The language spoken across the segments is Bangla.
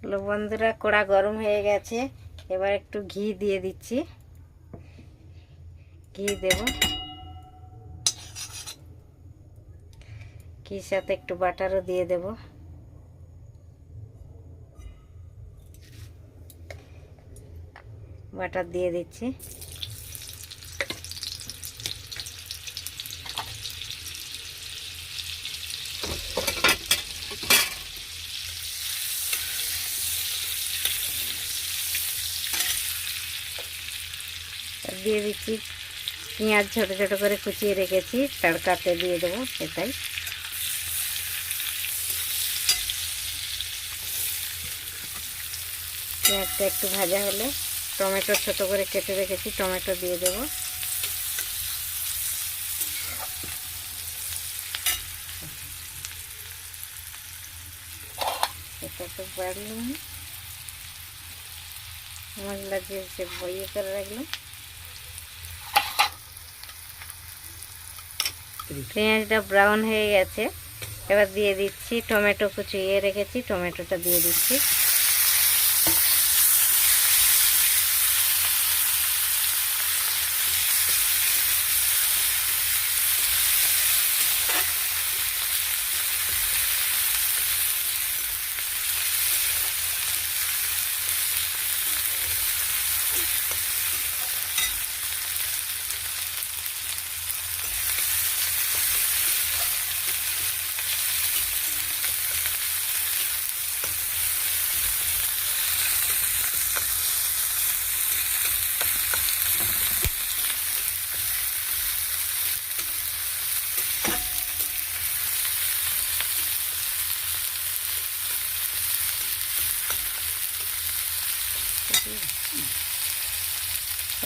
লো বন্ধুরা, কড়া গরম হয়ে গেছে। এবার একটু ঘি দিয়ে দিচ্ছি। ঘি দেব, ঘির সাথে একটু বাটারও দিয়ে দেব। বাটার দিয়ে দিচ্ছি। দিয়ে দিচ্ছি পেঁয়াজ, ছোট ছোট করে কুচিয়ে রেখেছি, তড়কাতে দিয়ে দেবো। এটাই পেঁয়াজটা একটু ভাজা হলে টমেটো ছোট করে কেটে রেখেছি, টমেটো দিয়ে দেবো। এটা তো বাড়লাম, মশলা দিয়ে ইয়ে করে রাখলাম। পেঁয়াজটা ব্রাউন হয়ে গেছে। এবার দিয়ে দিচ্ছি টমেটো কুচিয়ে রেখেছি, টমেটোটা দিয়ে দিচ্ছি।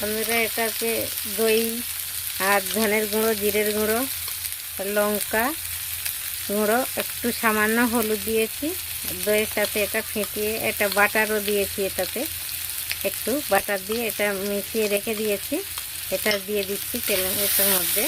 বন্ধুরা, এটাকে দই আর ধনের গুঁড়ো, জিরের গুঁড়ো, লঙ্কা গুঁড়ো, একটু সামান্য হলুদ দিয়েছি। দইয়ের সাথে এটা ফেটিয়ে, এটা বাটারও দিয়েছি। এটাতে একটু বাটার দিয়ে এটা মিশিয়ে রেখে দিয়েছি। এটা দিয়ে দিচ্ছি এটার মধ্যে।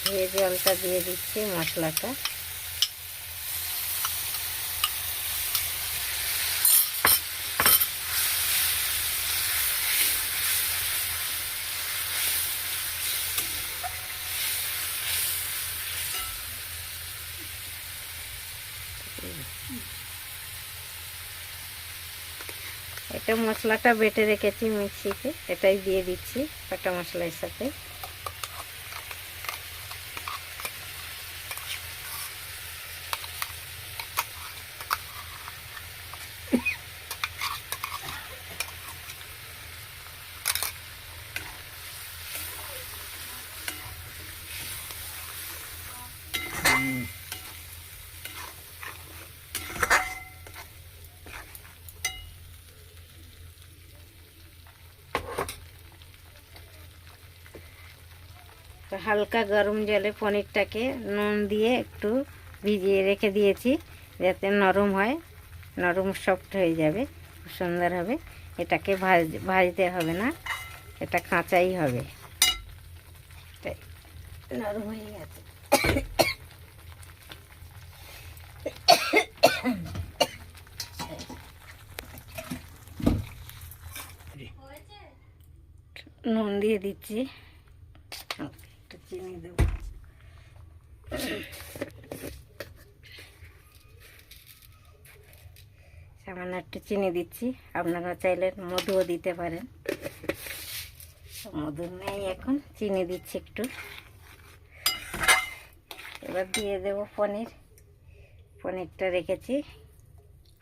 ধুয়ে জলটা দিয়ে দিচ্ছি মশলাটা। এটা মশলাটা বেটে রেখেছি মিক্সিতে, এটাই দিয়ে দিচ্ছি বাটা মশলার সাথে। হালকা গরম জলে পনিরটাকে নুন দিয়ে একটু ভিজিয়ে রেখে দিয়েছি, যাতে নরম হয়, নরম সফট হয়ে যাবে, খুব সুন্দর হবে। এটাকে ভাজতে হবে না, এটা কাঁচাই হবে। তাই নরম হয়ে গেছে। নুন দিয়ে দিচ্ছি, একটু চিনি দেবো। সামান্য একটু চিনি দিচ্ছি, আপনারা চাইলে মধুও দিতে পারেন। মধু নেই এখন, চিনি দিচ্ছি একটু। এবার দিয়ে দেব পনির। পনিরটা রেখেছি,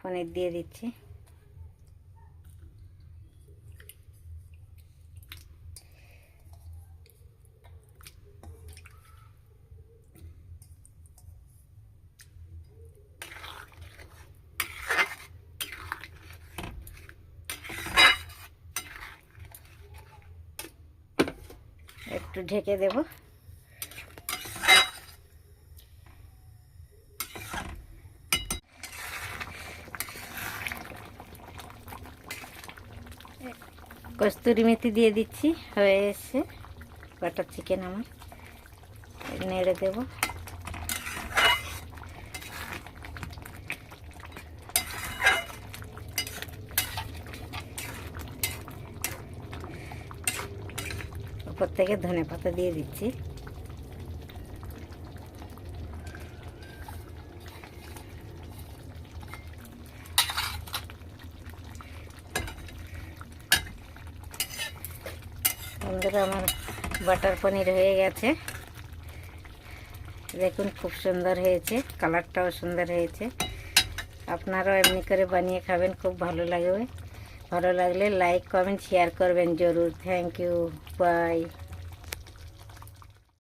পনির দিয়ে দিচ্ছি। একটু ঢেকে দেব। কস্তুরি মেথি দিয়ে দিচ্ছি, হয়ে এসছে বাটার চিকেন আমার। নেড়ে দেব। উপর থেকে ধনেপাতা দিয়ে দিচ্ছি। বন্ধুরা, আমার বাটার পনির হয়ে গেছে। দেখুন খুব সুন্দর হয়েছে, কালারটাও সুন্দর হয়েছে। আপনারাও এমনি করে বানিয়ে খাবেন, খুব ভালো লাগবে। ভালো লাগলে লাইক কমেন্ট শেয়ার করবেন জরুর। Thank you, by.